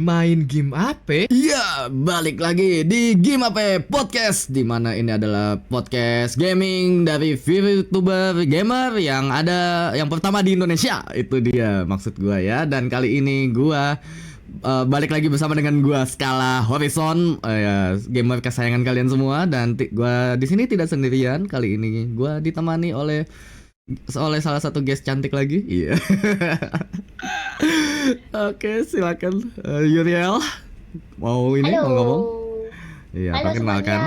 Main game apa? Iya, balik lagi di Game Apa Podcast, di mana ini adalah podcast gaming dari VTuber gamer yang pertama di Indonesia. Itu dia maksud gua ya. Dan kali ini gua balik lagi bersama dengan gua Skala Horizon, ya, gamer kesayangan kalian semua. Dan gua di sini tidak sendirian. Kali ini gua ditemani oleh salah satu guest cantik lagi. Iya. Oke, silakan Yuriel. Mau Halo, ngomong? Iya, halo semuanya. perkenalkan.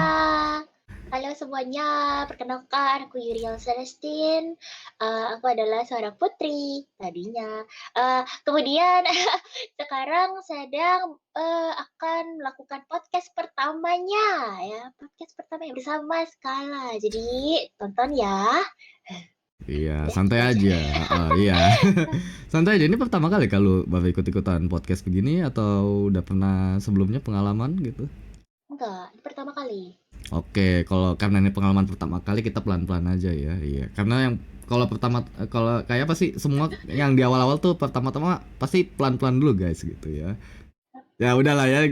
Halo semuanya, perkenalkan aku Yuriel Celestine. Aku adalah seorang putri tadinya. Kemudian sekarang sedang akan melakukan podcast pertamanya ya, podcast pertama yang bersama Skala. Jadi tonton ya. Iya, Udah santai gitu aja. aja. Iya. Santai aja. Ini pertama kali kalau baru ikut-ikutan podcast begini atau udah pernah sebelumnya pengalaman gitu? Enggak, ini pertama kali. Oke, kalau karena ini pengalaman pertama kali kita pelan-pelan aja ya. Iya, karena kalau kayak apa sih semua yang di awal-awal tuh pertama-tama pasti pelan-pelan dulu guys gitu ya. Ya udahlah ya,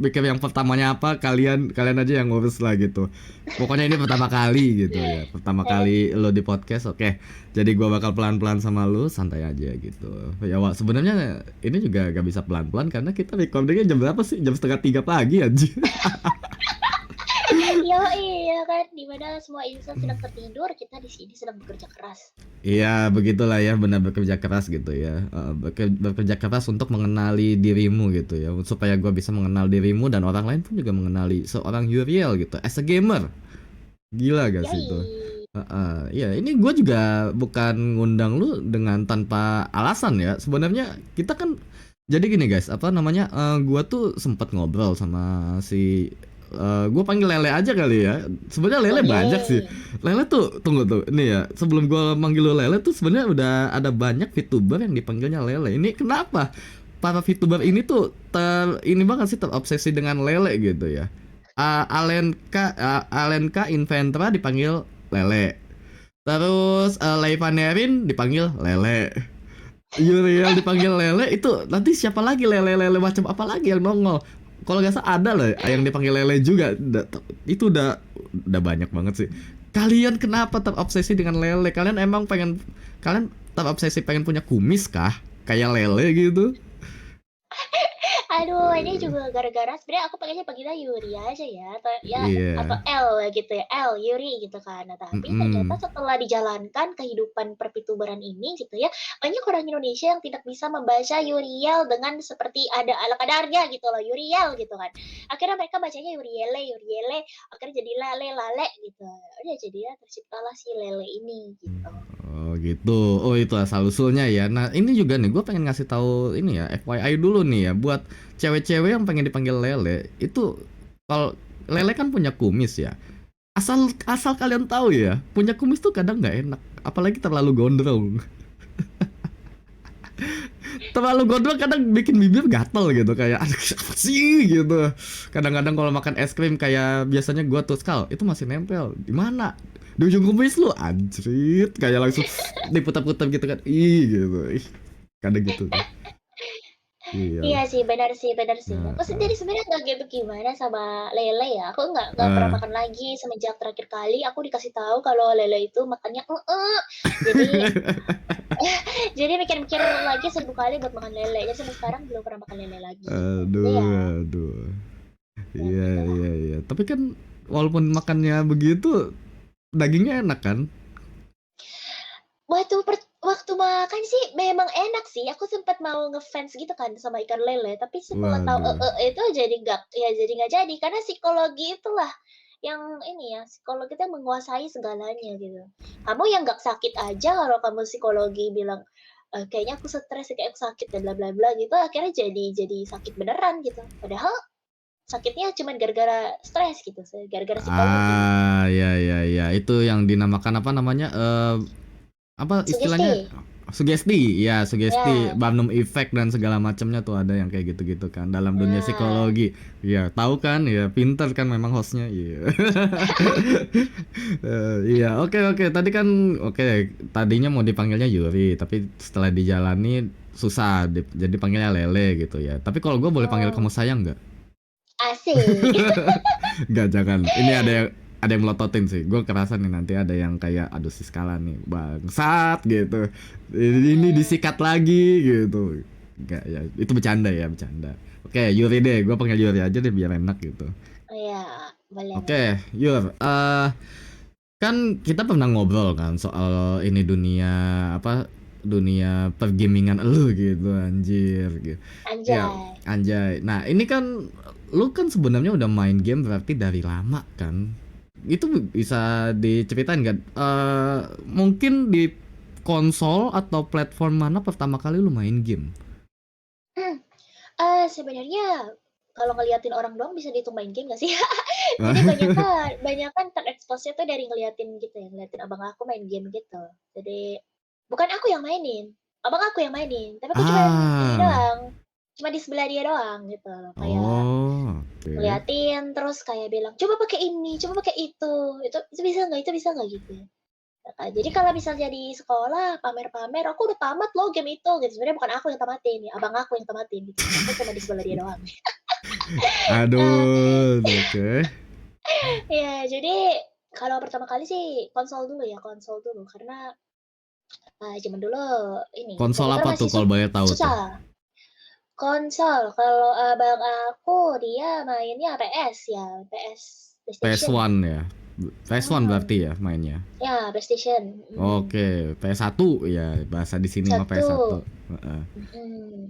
bikin yang pertamanya apa, kalian aja yang ngurus lah gitu. Pokoknya ini pertama kali gitu ya, pertama Eh, kali lo di podcast. Oke, jadi gua bakal pelan-pelan sama lu, santai aja gitu ya. Sebenarnya ini juga gak bisa pelan-pelan karena kita recordingnya jam berapa sih, jam setengah 3 pagi aja. Yo iya kan, dimana semua insan sedang tertidur, kita di sini sedang bekerja keras. Iya, begitulah ya, benar, bekerja keras gitu ya. Bekerja keras untuk mengenali dirimu gitu ya, supaya gua bisa mengenal dirimu dan orang lain pun juga mengenali seorang Yuriel gitu as a gamer. Gila gak sih itu? Yoi. Iya, ini gue juga bukan ngundang lu dengan tanpa alasan ya. Sebenarnya kita kan jadi gini guys, apa namanya? Gue tuh sempat ngobrol sama si gue panggil Lele aja kali ya. Sebenarnya Lele banyak sih. Boleh. Lele tuh tunggu tuh. Ini ya, sebelum gue manggil lu Lele tuh sebenarnya udah ada banyak VTuber yang dipanggilnya Lele. Ini kenapa? Para VTuber ini tuh ini banget sih, terobsesi dengan Lele gitu ya. Alenka Inventra dipanggil Lele. Terus Leivanerin dipanggil Lele. Yuriel dipanggil Lele. Itu nanti siapa lagi lele macam apa lagi yang nongol? Kalau nggak salah ada loh yang dipanggil Lele juga. Itu udah banyak banget sih. Kalian kenapa terobsesi dengan Lele? Kalian terobsesi pengen punya kumis kah? Kayak Lele gitu? Aduh, ini juga gara-gara sebenarnya aku pengennya panggilnya Yuri aja ya, atau ya atau Iya. L gitu ya, L Yuri gitu kan. Nah, tapi ternyata Mm-mm. setelah dijalankan kehidupan perpitubaran ini gitu ya, banyak orang Indonesia yang tidak bisa membaca Yuriel dengan seperti ada ala kadarnya gitu loh, Yuriel gitu kan. Akhirnya mereka bacanya Yuriele, Yuriele, akhirnya jadi Lale, Lale gitu. Udah jadinya terciptalah si Lele ini gitu. Oh gitu. Oh itu asal usulnya ya. Nah ini juga nih, gue pengen ngasih tahu ini ya, FYI dulu nih ya, buat cewek-cewek yang pengen dipanggil Lele. Itu kalau Lele kan punya kumis ya. Asal asal kalian tahu ya, punya kumis tuh kadang nggak enak. Apalagi terlalu gondrong. Terlalu gondrong kadang bikin bibir gatel gitu, kayak aduh apa sih gitu. Kadang-kadang kalau makan es krim kayak biasanya gue tuh Skal, itu masih nempel. Di mana? Di ujung kumis lu anjrit, kayak langsung diputar-putar gitu kan. Ih gitu. Ih, kadang gitu tuh. Iya. Iya sih, benar sih, benar sih. Nah, Aku sendiri sebenarnya nggak gitu gimana sama lele ya. Aku nggak pernah eh. makan lagi semenjak terakhir kali aku dikasih tahu kalau lele itu makannya Jadi jadi mikir-mikir lagi 1000 kali buat makan lele. Jadi sampai sekarang belum pernah makan lele lagi gitu. Jadi Aduh, ya, aduh. ya Iya, gitulah. iya, iya. Tapi kan walaupun makannya begitu, dagingnya enak kan? Waktu makan sih memang enak sih. Aku sempat mau ngefans gitu kan sama ikan lele, tapi setelah tahu Waduh. itu jadi nggak jadi karena psikologi itulah yang ini ya, psikologi itu yang menguasai segalanya gitu. Kamu yang nggak sakit aja kalau kamu psikologi bilang, "Kayaknya aku stres, kayak aku sakit dan bla bla bla," gitu, akhirnya jadi sakit beneran gitu. Padahal sakitnya cuma gara-gara stres gitu, gara-gara psikologi. Ah, ya, ya, ya. Itu yang dinamakan apa namanya? Apa istilahnya? Sugesti. sugesti, Ya. Barnum Effect dan segala macamnya tuh ada yang kayak gitu-gitu kan dalam dunia Nah, psikologi. Ya, tahu kan? Ya, pinter kan memang hostnya. Iya. Iya, oke oke. Tadi kan oke, tadinya mau dipanggilnya Yuri, tapi setelah dijalani susah, jadi panggilnya Lele gitu ya. Tapi kalau gue boleh panggil kamu oh, sayang nggak? asik. Nggak, jangan. Ini ada yang melototin sih. Gue kerasa nih nanti ada yang kayak aduh si skala nih bangsat gitu. Ini Hmm, disikat lagi gitu. Enggak ya, itu bercanda ya, bercanda. Oke, Yuri deh. Gue panggil Yuri aja deh biar enak gitu. ya, boleh Oke, boleh. Yur. Kan kita pernah ngobrol kan soal ini dunia apa dunia pergamingan lu gitu anjir gitu. Ya, Anjay. anjay. Nah, ini kan lu kan sebenarnya udah main game berarti dari lama kan. Itu bisa diceritain nggak? Mungkin di konsol atau platform mana pertama kali lu main game? Hmm, sebenarnya kalau ngeliatin orang doang bisa dihitung main game nggak sih? Jadi banyakan tereksposnya tuh dari ngeliatin gitu ya, ngeliatin abang aku main game gitu. Jadi bukan aku yang mainin, abang aku yang mainin, tapi aku cuman ini Ah. doang, cuma di sebelah dia doang gitu loh. Kayak Oh, oke. ngeliatin terus kayak bilang, "Coba pakai ini, coba pakai itu bisa nggak itu bisa nggak?" Gitu ya. Jadi kalau misalnya di sekolah pamer-pamer, "Aku udah tamat loh game itu," gitu. Sebenarnya bukan aku yang tamatin ya, abang aku yang tamatin gitu. Aku cuma di sebelah dia doang. Eee, Aduh, oke. ya jadi kalau pertama kali sih konsol dulu ya, konsol dulu karena, zaman dulu ini Konsol komputer apa tuh masih kalau boleh tahu tuh? susah. Konsol, kalau abang aku dia mainnya PS ya, PlayStation. PS1 ya? PS1 Mhm, berarti ya mainnya? ya PlayStation, Oke, PS1 ya bahasa di sini mah satu, PS1. Heeh. mhm,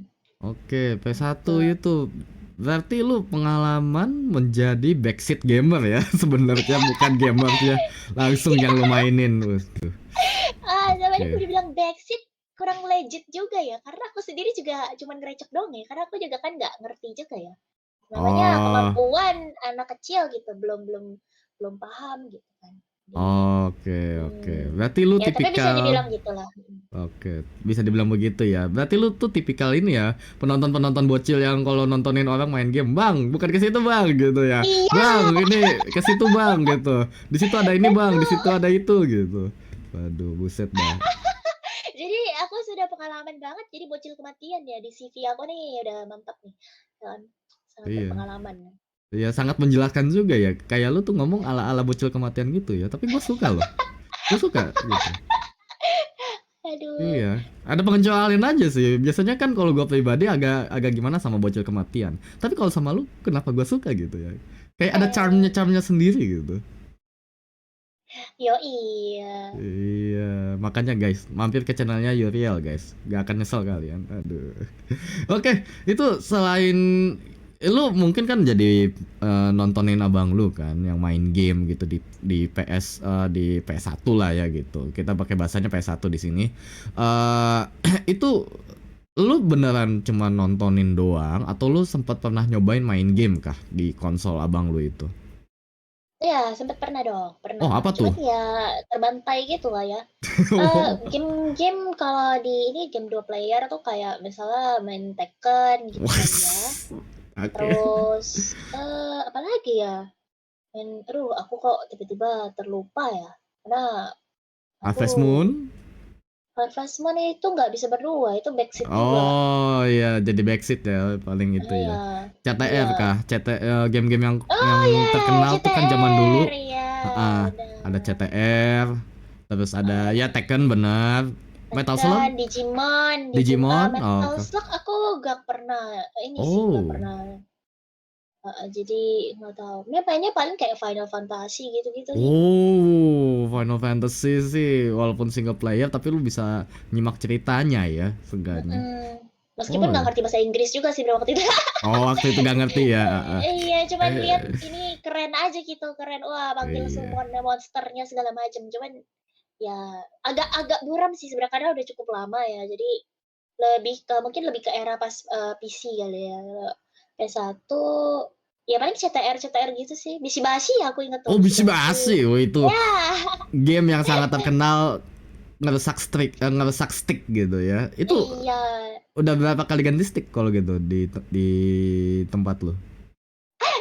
Oke, PS1 gitu. itu berarti lu pengalaman menjadi backseat gamer ya sebenarnya bukan gamer ya langsung yang lu mainin. Waduh. Namanya Oke. dibilang backseat kurang legit juga ya, karena aku sendiri juga cuman ngerecek doang ya, karena aku juga kan nggak ngerti juga ya. Namanya Oh, kemampuan anak kecil gitu, belum belum belum paham gitu kan. Jadi oke oke. Berarti lu ya tapi bisa tipikal. dibilang gitulah, mhm. Oke, bisa dibilang begitu ya. Berarti lu tuh tipikal ini ya, penonton-penonton bocil yang kalau nontonin orang main game, "Bang, bukan ke situ, Bang," gitu ya. Iya, "Bang, ini ke situ, Bang," gitu. "Di situ ada ini, Bang, di situ betul. ada itu," gitu. Waduh, buset dah. Jadi aku sudah pengalaman banget jadi bocil kematian ya, di CV aku nih udah mantap nih, kan, sangat Iya. berpengalaman. Iya, sangat menjelaskan juga ya. Kayak lu tuh ngomong ala-ala bocil kematian gitu ya, tapi gue suka loh. Gue suka gitu. Aduh, Iya, ada pengecualian aja sih. Biasanya kan kalau gue pribadi agak agak gimana sama bocil kematian. Tapi kalau sama lu, kenapa gue suka gitu ya? Kayak ada charmnya eh, charmnya sendiri gitu. yoi, Iya, makanya guys, mampir ke channelnya Yuriel guys, gak akan nyesel kalian. Aduh. Oke, itu selain lu mungkin kan jadi nontonin abang lu kan yang main game gitu di PS1 lah ya gitu. Kita pakai bahasanya PS1 di sini. Eh itu lu beneran cuma nontonin doang atau lu sempat pernah nyobain main game kah di konsol abang lu itu? iya sempet pernah dong, Oh, pernah. apa tuh? Cuman ya terbantai gitulah ya. Game-game kalau di ini game 2 player tuh kayak misalnya main Tekken gitu kan ya. Oke. Terus, apalagi ya, aduh aku kok tiba-tiba terlupa ya, karena aku Harvest Moon. Harvest Moon itu nggak bisa berdua, itu backseat juga. Oh iya, jadi backseat ya paling itu ya. Iya, CTR iya. kah? game-game yang Oh ya, terkenal tuh kan zaman dulu. CTR, iya Heeh, ada benar. CTR, terus ada ya Tekken bener. Metal Slug, Tekken, Digimon. Oh, Metal Slug aku nggak pernah ini sih, nggak oh, pernah jadi nggak tahu. Dia mainnya paling kayak Final Fantasy gitu-gitu sih. Final Fantasy sih walaupun single player tapi lu bisa nyimak ceritanya ya, seenggaknya. Mhm. Meskipun Oh nggak ya. ngerti bahasa Inggris juga sih pada waktu itu. Oh, waktu itu gak ngerti ya. Heeh. Iya, cuman lihat Eh, ini keren aja gitu, keren, wah panggil iya. summon monsternya segala macam. Cuman ya agak-agak buram sih sebenarnya karena udah cukup lama ya. Jadi mungkin lebih ke era pas, PC kali ya. PS1 ya paling CTR-CTR gitu sih. Bisi Basi ya aku inget tuh Oh, Bisi Bishi Basi. Basi. Oh, itu Ya, game yang sangat terkenal ngerusak stick gitu ya. Itu Iya. udah berapa kali ganti stick kalau gitu di tempat lu?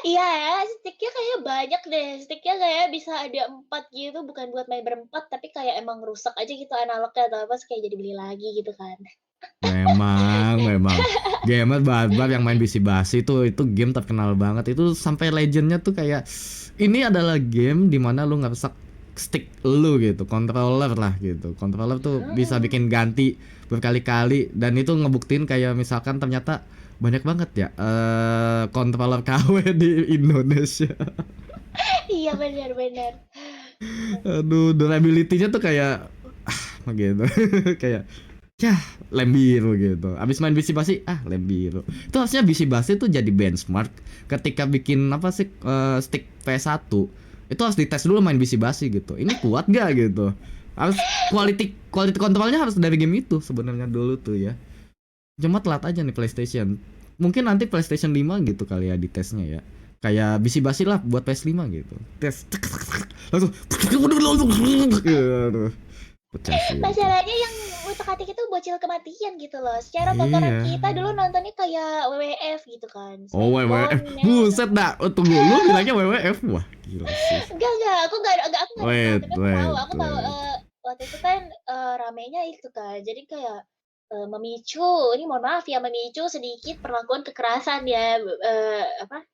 Iya ya, stick-nya kayaknya banyak deh, stick-nya kayak bisa ada 4 gitu, bukan buat main berempat, tapi kayak emang rusak aja gitu analognya atau apa, terus kayak jadi beli lagi gitu kan. Memang gamer barbar yang main bisi basi itu game terkenal banget. Itu sampai legendnya tuh kayak ini adalah game dimana lu ngerusak stick lu gitu, controller lah gitu. Controller tuh bisa Mhm. bikin ganti berkali-kali dan itu ngebuktiin kayak misalkan ternyata banyak banget ya controller KW di Indonesia. Iya, benar benar. Aduh, durability-nya tuh kayak gitu. Kayak yah, lem biru gitu. Abis main bisi basi, lem biru. Itu harusnya bisi basi tuh jadi benchmark ketika bikin apa sih stick PS1. Itu harus dites dulu main bisi basi gitu. Ini kuat gak gitu. Harus quality kontrolnya harus dari game itu sebenarnya dulu tuh ya. Cuma telat aja nih PlayStation. Mungkin nanti PlayStation 5 gitu kali ya di tesnya ya. Kayak bisi basi lah buat PS5 gitu. Tes langsung aduh, pecah sih itu. Masalahnya yang utak-atik itu bocil kematian gitu loh. Secara tontonan Iya. kita dulu nontonnya kayak WWF gitu kan, Oh Smackdown WWF, ya. buset dah. Oh, tunggu, lu bilangnya WWF, wah gila sih. Enggak, aku nggak disebut, Wait, tapi wait, aku tahu, wait. waktu itu kan, ramenya itu kan, jadi kayak, memicu ini mohon maaf ya, memicu sedikit perlakuan kekerasan ya, apa,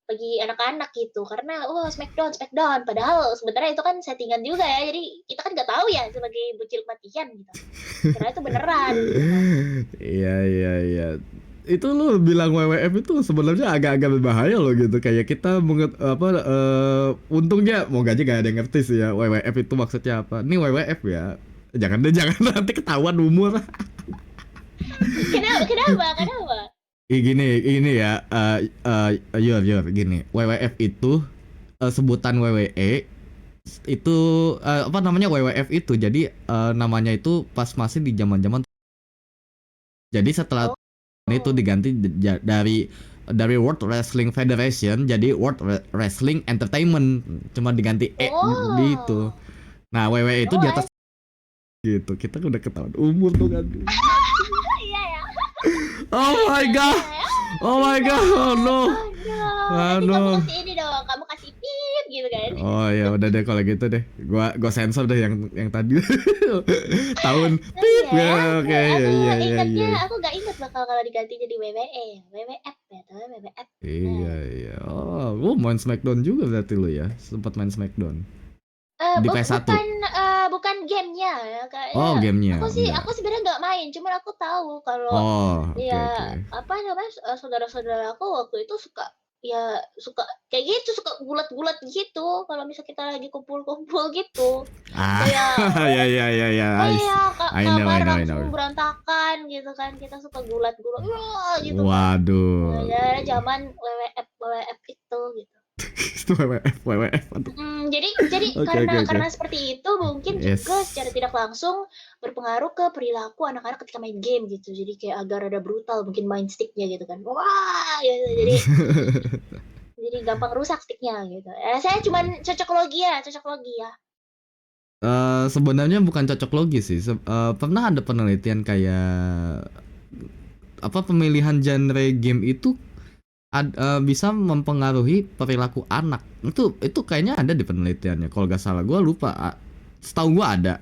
bagi anak-anak gitu, karena, "Oh, Smackdown Smackdown," padahal sebenarnya itu kan settingan juga ya, jadi kita kan nggak tahu ya sebagai bocil matian gitu, kira itu beneran gitu kan. Iya, iya, iya. Itu lu bilang WWF itu sebenarnya agak-agak berbahaya loh gitu. Kayak kita untungnya mau gaji gak ada yang ngerti sih ya WWF itu maksudnya apa. Ini WWF ya. Jangan deh, jangan nanti ketahuan umur. Kenapa kenapa kenapa? Gini ya, gini. WWF itu sebutan WWE itu apa namanya WWF itu jadi namanya itu pas masih di zaman-zaman jadi setelah itu Oh. diganti dari World Wrestling Federation jadi World Wrestling Entertainment cuma diganti di itu. Oh. Nah WWE itu Oh, di atas gitu kita udah ketahuan umur tuh kan. iya ya? Oh my god, Iya ya? oh my Iya. god, oh no, Oh, no. Nanti kamu aduh. kasih ini dong, kamu kasih "pip" gitu kan. Oh ya udah deh kalau gitu deh. Gua sensor deh yang tadi. Tahun Oh, pip iya ya. ya? Oke iya iya iya iya. Aku nggak inget bakal kalau diganti jadi WWE, WWF ya, tahu WWF. Iya Nah, iya. Oh, lu main Smackdown juga berarti lu ya. Sempat main Smackdown di PS1. bukan gamenya ya, kayaknya Oh, gamenya aku enggak. sebenarnya nggak main, cuman aku tahu kalau Oh, oke ya, oke. apa namanya, saudara-saudara aku waktu itu suka kayak gitu, suka gulat-gulat gitu kalau misal kita lagi kumpul-kumpul gitu. Ah, Kayak ya ya ya ya. iya, I know I kamar know I know. langsung berantakan gitu kan, kita suka gulat-gulat, "Wah!" gitu kan. Waduh. Ya zaman WWF itu gitu. Itu WWF WWF. Aduh. Jadi Oke oke oke. karena seperti itu mungkin juga secara Yes. tidak langsung berpengaruh ke perilaku anak-anak ketika main game gitu. Jadi kayak agak rada brutal mungkin main stick-nya gitu kan. Wah, gitu. Jadi gampang rusak stick-nya gitu. Saya cuman cocok logi ya. Sebenarnya bukan cocok logis sih. Pernah ada penelitian kayak apa pemilihan genre game itu bisa mempengaruhi perilaku anak. Itu kayaknya ada di penelitiannya. Kalau gak salah, gue lupa. Setahu gue ada.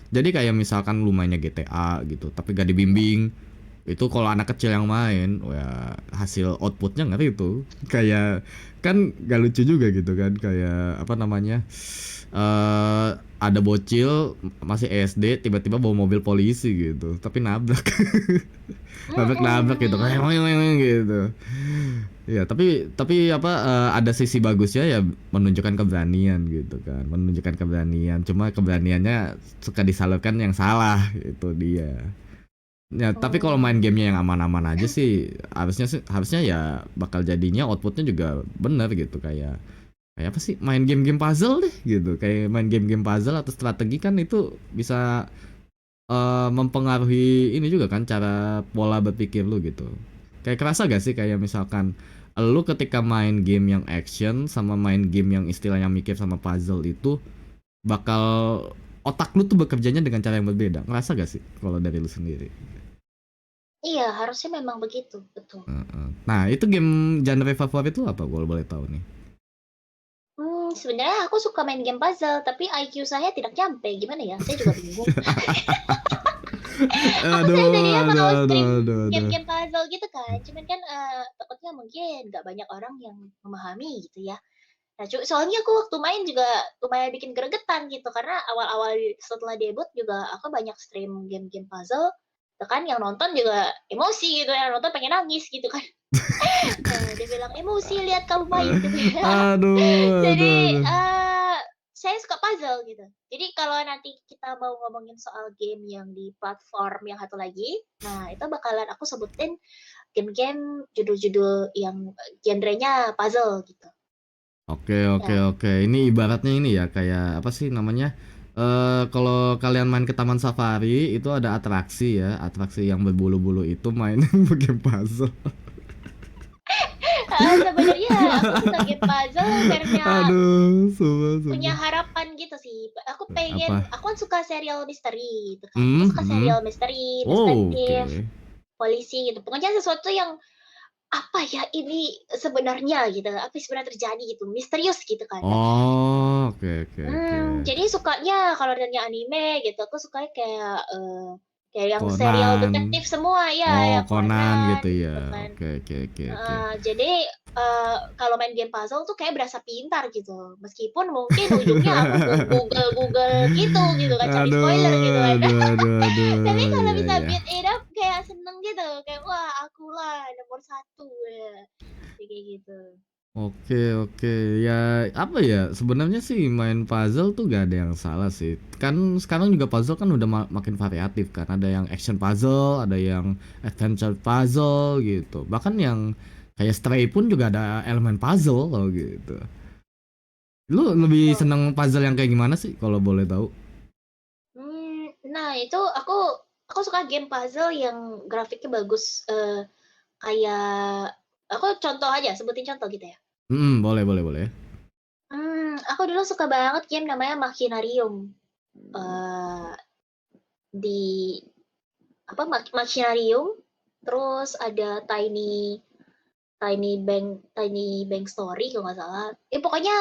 Jadi kayak misalkan lu mainnya GTA gitu, tapi gak dibimbing. Itu kalau anak kecil yang main, ya hasil outputnya ngeri itu. Kayak kan gak lucu juga gitu kan. Kayak apa namanya? Ada bocil masih SD tiba-tiba bawa mobil polisi gitu, tapi nabrak. Nabrak gitu kayak gitu. Ya, tapi apa ada sisi bagusnya ya menunjukkan keberanian gitu kan. Menunjukkan keberanian. Cuma keberaniannya suka disalurkan yang salah itu dia. Ya, tapi kalau main gamenya yang aman-aman aja harusnya ya bakal jadinya outputnya juga bener gitu kayak apa sih main game-game puzzle deh gitu kayak main game-game puzzle atau strategi kan itu bisa mempengaruhi ini juga kan cara pola berpikir lu gitu. Kayak kerasa gak sih kayak misalkan lu ketika main game yang action sama main game yang istilahnya mikir sama puzzle itu bakal otak lu tuh bekerjanya dengan cara yang berbeda. Ngerasa gak sih kalau dari lu sendiri? Iya, harusnya memang begitu, betul. Nah, itu game genre favorit lu apa kalau boleh tahu nih? Sebenarnya aku suka main game puzzle, tapi IQ saya tidak nyampe, gimana ya? Saya juga bingung. Aku sih tadinya Aduh, aduh, mau aduh, stream aduh, aduh. game-game puzzle gitu kan, cuman kan, takutnya mungkin nggak banyak orang yang memahami gitu ya. Nah, soalnya aku waktu main juga lumayan bikin gregetan gitu, karena awal-awal setelah debut juga aku banyak stream game-game puzzle, itu kan yang nonton juga emosi gitu, yang nonton pengen nangis gitu kan. Dia bilang, "Emosi lihat kamu main," gitu ya. Aduh, aduh, Jadi, aduh. saya suka puzzle gitu. Jadi kalau nanti kita mau ngomongin soal game yang di platform yang satu lagi, nah itu bakalan aku sebutin game-game judul-judul yang genrenya puzzle gitu. Oke, oke, Ya. oke. Ini ibaratnya ini ya kayak apa sih namanya? Kalau kalian main ke Taman Safari itu ada atraksi ya, atraksi yang berbulu-bulu itu main game puzzle. Sebenarnya aku suka game puzzle karena Aduh, sumpah, punya sumpah. harapan gitu sih. Apa? Aku kan suka serial misteri gitu kan. Aku Hmm, suka hmm. serial misteri, Oh, oke. detektif, polisi gitu. Pokoknya sesuatu yang apa ya ini sebenarnya gitu, apa yang sebenarnya terjadi gitu, misterius gitu kan. Oh, oke, oke, oke. Jadi sukanya kalau nanya anime gitu, aku sukanya kayak, kayak yang serial Conan. detektif semua, ya Oh, ya Conan Conan gitu ya. gitu kan. Oke, oke, oke, oke. Jadi, kalau main game puzzle tuh kayak berasa pintar gitu, meskipun mungkin ujungnya aku Google gitu kan, cari spoiler gitu Aduh, kan. aduh, aduh, aduh. Tapi kalau Iya, bisa iya. beat it up kayak seneng gitu, kayak, "Wah akulah nomor satu ya, kayak gitu. Oke, oke. Ya, apa ya? Sebenarnya sih main puzzle tuh gak ada yang salah sih. Kan sekarang juga puzzle kan udah makin variatif kan. Ada yang action puzzle, ada yang adventure puzzle gitu. Bahkan yang kayak Stray pun juga ada elemen puzzle kalau gitu. Lu lebih Betul. seneng puzzle yang kayak gimana sih kalau boleh tahu? Nah itu aku suka game puzzle yang grafiknya bagus, kayak aku contoh aja, sebutin contoh gitu ya. Boleh, boleh, boleh. Aku dulu suka banget game namanya Machinarium, eee, di apa, Machinarium, terus ada Tiny Bank Story kalau nggak salah. Pokoknya,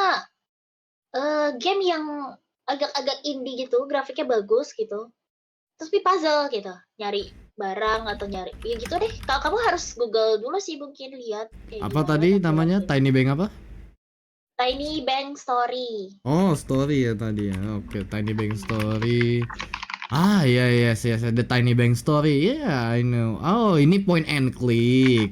game yang agak-agak indie gitu, grafiknya bagus gitu. Terus puzzle gitu, nyari barang atau nyari ya gitu deh, kamu harus Google dulu sih mungkin lihat kayak Apa gimana tadi namanya? tampilannya. Tiny Bank apa? Tiny Bank Story. Oh, story ya tadi ya. Oke, Tiny Bank Story. Ah, iya, iya, yes, The Tiny Bank Story. Yeah, I know. Oh, ini point and click.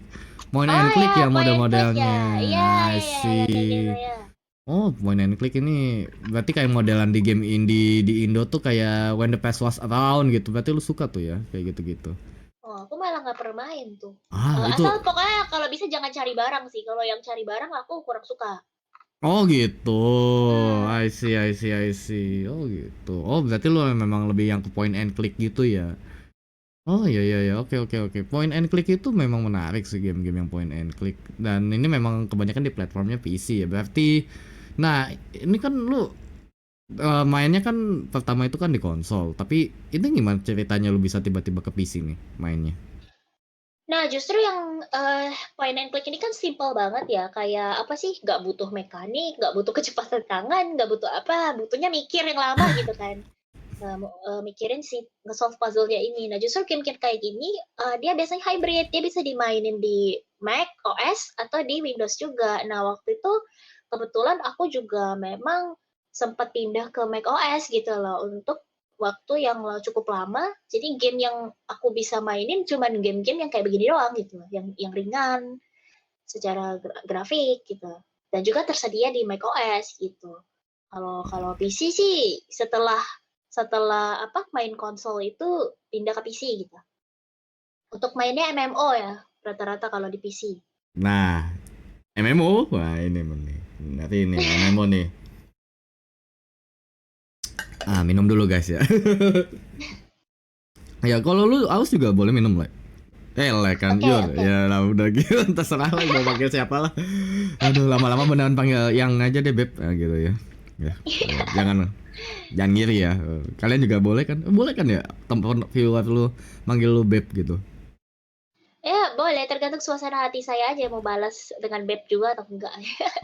Point Oh and click ya, ya point and click model-modelnya. ya? Iya I iya iya, kayak gitu see. ya. Oh, point and click ini berarti kayak modelan di game indie di Indo tuh kayak When the Past Was Around gitu. Berarti lu suka tuh ya kayak gitu-gitu. Oh, aku malah nggak pernah main tuh. Ah, itu. Asal pokoknya kalau bisa jangan cari barang sih, kalau yang cari barang aku kurang suka. Oh gitu. Mhm. I see, I see, I see. Oh gitu. Oh, berarti lu memang lebih yang ke point and click gitu ya. Oh, iya, iya, iya, oke, oke, oke. Point and click itu memang menarik sih game-game yang point and click. Dan ini memang kebanyakan di platformnya PC ya. Berarti, nah ini kan lu mainnya kan pertama itu kan di konsol. Tapi ini gimana ceritanya lu bisa tiba-tiba ke PC nih mainnya? Nah, justru yang, point and click ini kan simpel banget ya, kayak apa sih, nggak butuh mekanik, nggak butuh kecepatan tangan, nggak butuh apa, butuhnya mikir yang lama gitu kan. Mikirin si nge-solve puzzle-nya ini. Nah, justru game-game kayak gini, dia biasanya hybrid, dia bisa dimainin di Mac OS atau di Windows juga. Nah, waktu itu kebetulan aku juga memang sempat pindah ke Mac OS gitu loh, untuk waktu yang cukup lama. Jadi game yang aku bisa mainin cuman game-game yang kayak begini doang gitu, yang ringan secara grafik gitu, dan juga tersedia di Mac OS gitu. Kalau kalau PC sih setelah setelah apa, main konsol itu pindah ke PC gitu. Untuk mainnya MMO ya, rata-rata kalau di PC. Nah, MMO? Wah ini nih. Nanti ini MMO nih. Ah, minum dulu guys ya. Ya kalau lu aus juga boleh minum lah. Kan, Oke Yur, oke. ya lah udah gitu, terserah lah mau panggil siapa lah. Aduh, lama-lama beneran panggil yang aja deh beb, gitu ya. Ya, jangan. Jangan ngiri ya. Kalian juga boleh kan? Boleh kan ya? Temen viewer lu manggil lu beb gitu. Ya boleh, tergantung suasana hati saya aja mau balas dengan beb juga atau enggak.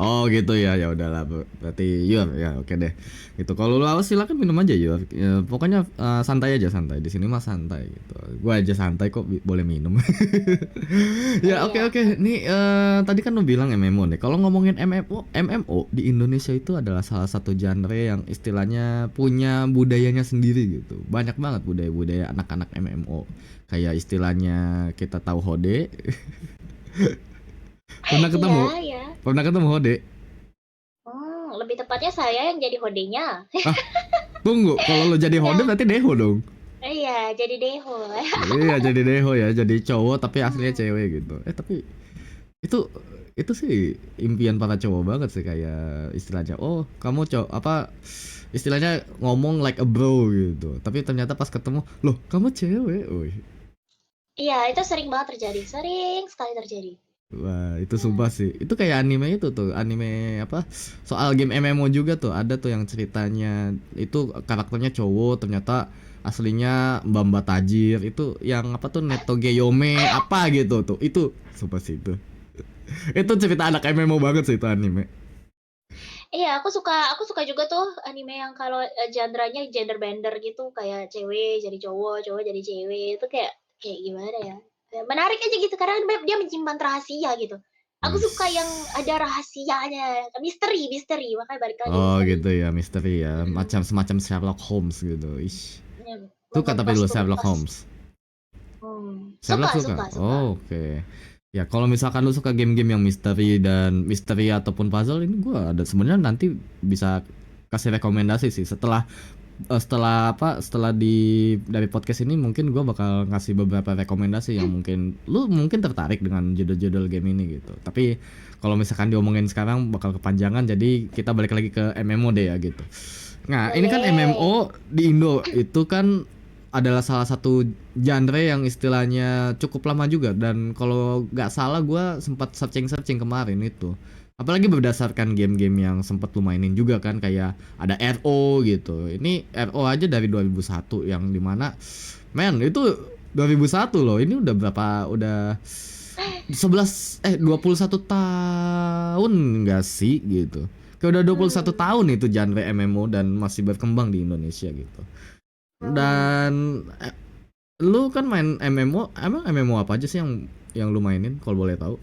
Oh gitu ya, ya udahlah berarti Yur ya oke deh. Gitu. Kalau lu haus silakan minum aja Yur. Ya, pokoknya santai aja santai. Di sini mah santai gitu. Gua aja santai kok boleh minum. Ya oke Iya. oke. Nih tadi kan lu bilang MMO nih. Kalau ngomongin MMO di Indonesia itu adalah salah satu genre yang istilahnya punya budayanya sendiri gitu. Banyak banget budaya-budaya anak-anak MMO. Kayak istilahnya kita tahu Hode. Pernah Iya, ketemu? iya. Pernah ketemu Hode? Lebih tepatnya saya yang jadi hodenya. Ah, tunggu, kalau lo jadi Hode Iya, berarti Deho dong. iya, jadi deho. Iya, jadi Deho ya, jadi cowok tapi aslinya Hmm. cewek gitu. Tapi itu itu sih impian para cowok banget sih kayak istilahnya. Oh, kamu cowok apa istilahnya ngomong like a bro gitu. Tapi ternyata pas ketemu, loh, kamu cewek. Wih. Iya, itu sering banget terjadi, sering sekali terjadi. Wah, itu Nah, sumpah sih. Itu kayak anime itu tuh, anime apa? Soal game MMO juga tuh. Ada tuh yang ceritanya itu karakternya cowok, ternyata aslinya Mbak Tajir. Itu yang apa tuh Neto Geyome apa gitu tuh. Itu sumpah sih itu. Itu cerita anak MMO banget sih itu anime. iya, aku suka juga tuh anime yang kalau genre-nya gender bender gitu, kayak cewek jadi cowok, cowok jadi cewek. Itu kayak kayak gimana ya? Kayak menarik aja gitu karena dia menyimpan rahasia gitu. Aku suka yang Wis. ada rahasianya, misteri, misteri. Makanya balik lagi Oh misteri. gitu ya, misteri ya. Mhm. Macam semacam Sherlock Holmes gitu. Ish. Iya, Suka tapi mengepas lu Sherlock mengepas. Holmes. Suka Sherlock suka? suka suka. Oh, oke. Ya kalau misalkan lu suka game-game yang misteri ataupun puzzle ini gua ada sebenarnya nanti bisa kasih rekomendasi sih setelah dari podcast ini mungkin gua bakal ngasih beberapa rekomendasi yang mungkin lu mungkin tertarik dengan judul-judul game ini gitu. Tapi kalau misalkan diomongin sekarang bakal kepanjangan jadi kita balik lagi ke MMO deh ya gitu. Nah, ini kan Boleh. MMO di Indo itu kan adalah salah satu genre yang istilahnya cukup lama juga dan kalau nggak salah gue sempat searching kemarin itu apalagi berdasarkan game-game yang sempat lu mainin juga kan kayak ada RO gitu ini RO aja dari 2001 yang dimana men itu 2001 loh ini udah berapa udah 21 tahun nggak sih gitu kayak udah 21 Hmm, tahun itu genre MMO dan masih berkembang di Indonesia gitu hmm. dan lu kan main MMO, emang MMO apa aja sih yang lu mainin kalau boleh tahu?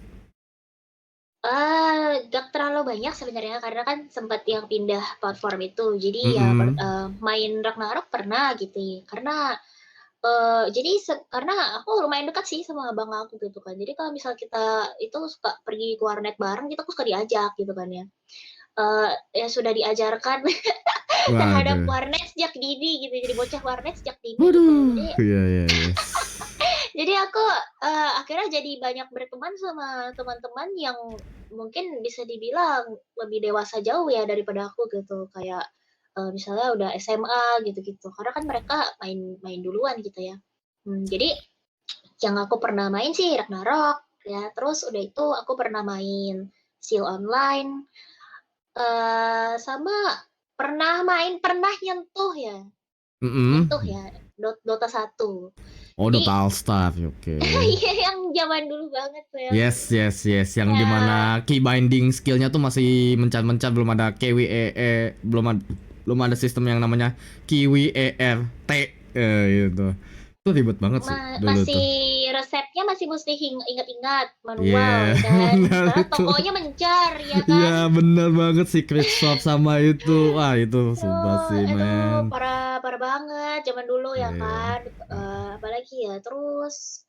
Nggak terlalu banyak sebenarnya karena kan sempat yang pindah platform itu. Jadi ya Mhm. main Ragnarok pernah gitu ya. Karena jadi karena aku lumayan dekat sih sama abang aku gitu kan. Jadi kalau misal kita itu suka pergi ke warnet bareng gitu, aku suka diajak gitu kan ya. Ya sudah diajarkan terhadap Waduh. warnet sejak dini gitu, jadi bocah warnet sejak dini gitu. Waduh. Jadi Iya iya iya. jadi aku, akhirnya jadi banyak berteman sama teman-teman yang mungkin bisa dibilang lebih dewasa jauh ya daripada aku gitu. Kayak, misalnya udah SMA gitu-gitu, karena kan mereka main main duluan gitu ya. Jadi yang aku pernah main sih Ragnarok ya, terus udah itu aku pernah main Seal Online, sama pernah Mhm. nyentuh ya, Dota 1. Oh, Jadi Dota All Star, oke. iya yang zaman dulu banget tuh yang Yes yes yes, yang ya dimana key binding skillnya tuh masih mencar-mencar belum ada belum ada sistem yang namanya KWERT gitu. Itu ribet banget sih dulu masih tuh. resepnya masih mesti ingat-ingat manual Iya, ya kan, benar karena itu. tokonya mencar ya Iya kan. bener banget Secret Shop sama itu. Wah itu sumpah sih Itu men. parah parah banget zaman dulu ya Iya. kan, apalagi ya terus,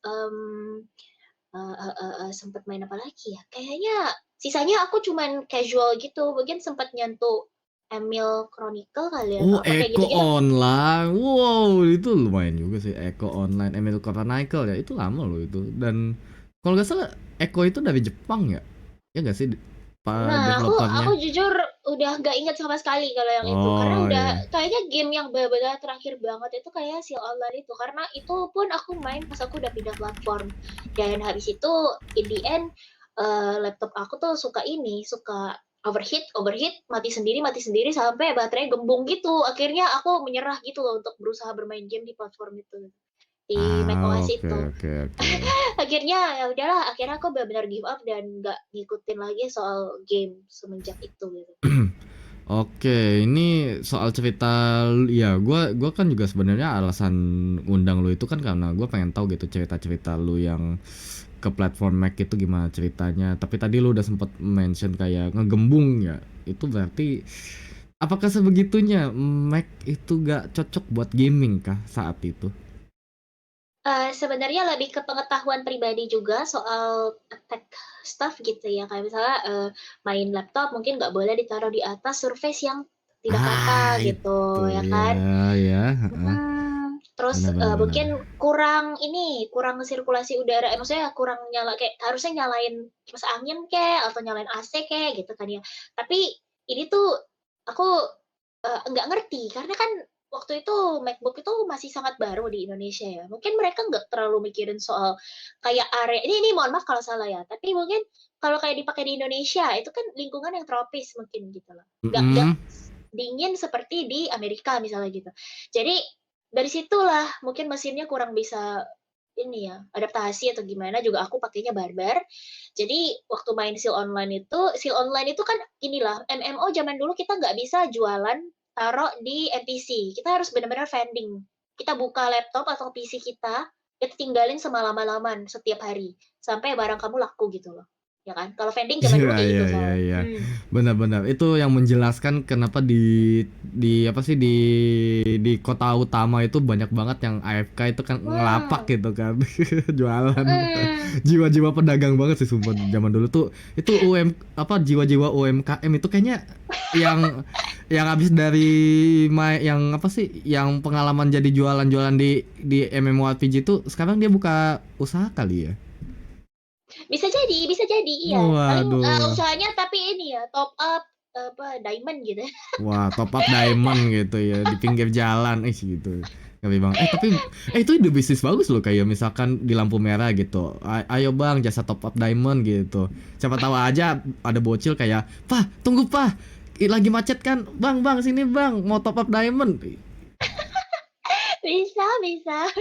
sempet main apa lagi ya, kayaknya sisanya aku cuman casual gitu, mungkin sempet nyentuh Emil Chronicle kali ya, Oh apa kayak Eko gitu-gitu. Online. Wow itu lumayan juga sih Eko Online. Emil Chronicle ya itu lama loh itu. Dan kalau nggak salah Eko itu dari Jepang ya. Ya nggak sih pak Nah, aku developernya. jujur udah nggak inget sama sekali kalau yang itu, karena Oh udah iya. kayaknya game yang bener-bener terakhir banget itu kayak Seal Online itu, karena itu pun aku main pas aku udah pindah platform. Dan habis itu in the end, laptop aku tuh suka overheat, mati sendiri sampai baterai gembung gitu. Akhirnya aku menyerah gitu loh untuk berusaha bermain game di platform itu, di Ah, macOS oke itu. oke oke. Akhirnya ya udahlah, akhirnya aku benar-benar give up dan nggak ngikutin lagi soal game semenjak itu gitu. Oke, ini soal cerita ya gua kan juga sebenarnya alasan undang lu itu kan karena gua pengen tahu gitu cerita-cerita lu yang ke platform Mac itu gimana ceritanya. Tapi tadi lu udah sempet mention kayak ngegembung ya. Itu berarti apakah sebegitunya Mac itu gak cocok buat gaming kah saat itu? Sebenarnya lebih ke pengetahuan pribadi juga soal tech stuff gitu ya, kayak misalnya, main laptop mungkin nggak boleh ditaruh di atas surface yang tidak Ah, rata itu gitu, ya ya kan. ya, heeh. Terus, Benar benar benar. mungkin kurang sirkulasi udara, maksudnya kurang nyala kayak harusnya nyalain kipas angin kek, atau nyalain AC kek, gitu kan ya. Tapi ini tuh aku, nggak ngerti, karena kan waktu itu MacBook itu masih sangat baru di Indonesia ya. Mungkin mereka nggak terlalu mikirin soal kayak area ini mohon maaf kalau salah ya, tapi mungkin kalau kayak dipakai di Indonesia, itu kan lingkungan yang tropis mungkin gitu loh. Nggak Mhm. dingin seperti di Amerika misalnya gitu. Jadi dari situlah mungkin mesinnya kurang bisa ini ya, adaptasi atau gimana juga aku pakainya barbar. Jadi waktu main seal online itu kan inilah, MMO zaman dulu kita nggak bisa jualan taruh di NPC, kita harus benar-benar vending. Kita buka laptop atau PC kita tinggalin semalaman-malaman setiap hari, sampai barang kamu laku gitu loh, ya kan. Kalau vending zaman Iya dulu kayak iya gitu iya soalnya. iya. Benar-benar. Itu yang menjelaskan kenapa di apa sih di kota utama itu banyak banget yang AFK itu kan ngelapak Hmm, gitu kan. Jualan. mhm. Jiwa-jiwa pedagang banget sih sumpah zaman dulu tuh. Itu apa jiwa-jiwa UMKM itu kayaknya yang habis dari yang apa sih yang pengalaman jadi jualan-jualan di MMORPG itu sekarang dia buka usaha kali ya. Bisa jadi, iya. Paling, Waduh. usahanya tapi ini ya, top up, apa, diamond gitu. Wah, top up diamond gitu ya di pinggir jalan, gitu. Ngeri bang. Tapi itu ide bisnis bagus loh kayak misalkan di lampu merah gitu. Ayo bang, jasa top up diamond gitu. Siapa tahu aja ada bocil kayak, "Pah, tunggu Pah. Lagi macet kan? Bang, bang, sini Bang, mau top up diamond." Bisa,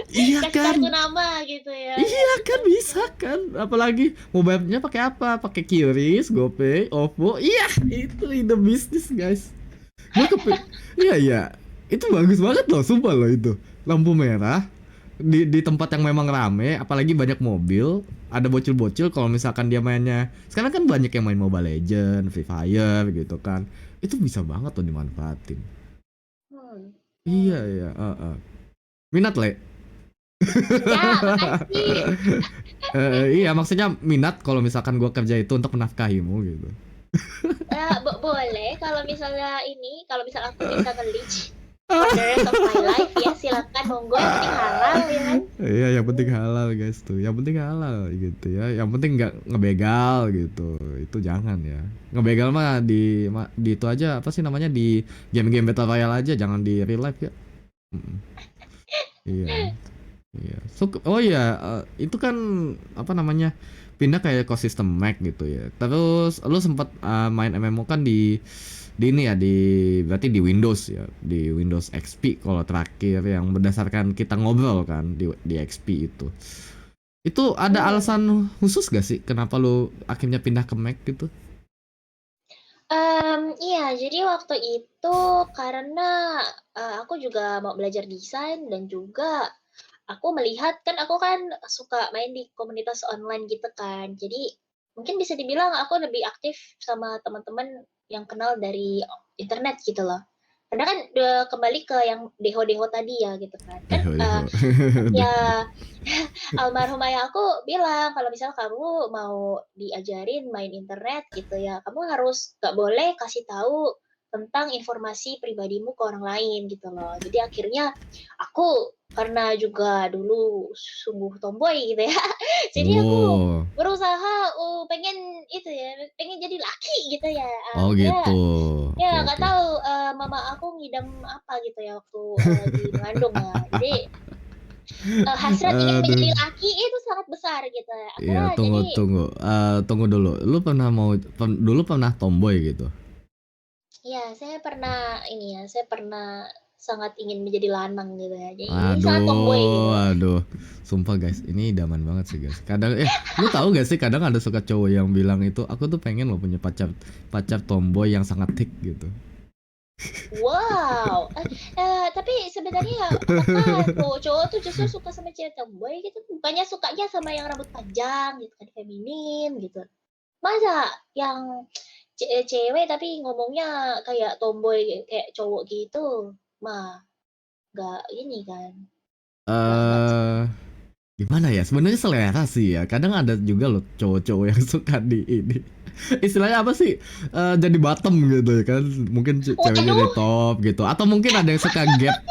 Iya kasih kan? kartu nama gitu ya, Iya kasih kan kartu bisa nama. kan? Apalagi mau bayarnya pakai apa? Pakai QRIS, GoPay, OVO. Iya, itu ide bisnis, guys. Gue iya iya itu bagus banget loh sumpah loh itu lampu merah di tempat yang memang rame apalagi banyak mobil ada bocil-bocil kalau misalkan dia mainnya sekarang kan banyak yang main Mobile Legend, Free Fire gitu kan itu bisa banget loh dimanfaatin Hmm, iya hmm. iya minat le. Ya, makasih. Iya maksudnya minat kalau misalkan gua kerja itu untuk menafkahimu gitu. Boleh kalau misalnya ini, kalau misal aku bisa nge-leech for the rest of my life ya silakan monggo, yang penting halal ya kan? Iya, yang penting Mhm. halal guys tuh. Yang penting halal gitu ya. Yang penting nggak ngebegal gitu. Itu jangan ya. Ngebegal mah di itu aja apa sih namanya di game-game battle royale aja, jangan di real life ya. Mm, iya, iya. Oh iya, itu kan apa namanya pindah ke ekosistem Mac gitu ya. Terus lu sempat main MMO kan di ini ya berarti di Windows ya di Windows XP kalau terakhir yang berdasarkan kita ngobrol kan di XP itu ada Mmm. alasan khusus gak sih kenapa lu akhirnya pindah ke Mac gitu. Iya, jadi waktu itu karena, aku juga mau belajar desain dan juga aku melihat kan aku kan suka main di komunitas online gitu kan. Jadi mungkin bisa dibilang aku lebih aktif sama teman-teman yang kenal dari internet gitu loh. Karena kan, kembali ke yang deho-deho tadi ya gitu kan. Kan, Deho deho. ya almarhum ayah aku bilang, "Kalau misal kamu mau diajarin main internet gitu ya, kamu harus nggak boleh kasih tahu tentang informasi pribadimu ke orang lain," gitu loh. Jadi akhirnya aku karena juga dulu sungguh tomboy gitu ya, jadi aku Oh, berusaha, pengen itu ya, pengen jadi laki gitu ya, oh gitu, ya oke nggak oke. tahu, mama aku ngidam apa gitu ya waktu, lagi mengandung ya. Jadi hasrat ingin menjadi Aduh. laki itu sangat besar gitu. Iya, Akhirnya tunggu jadi tunggu, tunggu dulu. Lu dulu pernah tomboy gitu? ya saya pernah ini ya, saya pernah sangat ingin menjadi lanang gitu ya. Jadi sangat tomboy gitu. Aduh, aduh. Sumpah guys, ini idaman banget sih guys. Kadang lu tahu gak sih kadang ada suka cowok yang bilang itu, aku tuh pengen lo punya pacar pacar tomboy yang sangat thick gitu. Wow, tapi sebenarnya apakah cowok-cowok tuh justru suka sama cewek tomboy gitu? Bukannya sukanya sama yang rambut panjang gitu kan, feminin gitu. Masa yang cewek tapi ngomongnya kayak tomboy kayak cowok gitu, mah nggak ini kan, nggak Eh Gimana ya? Sebenarnya selera sih ya. Kadang ada juga loh cowok-cowok yang suka di ini. Istilahnya apa sih? Jadi bottom gitu ya kan. Mungkin ceweknya di waduh, top gitu. Atau mungkin ada yang suka gap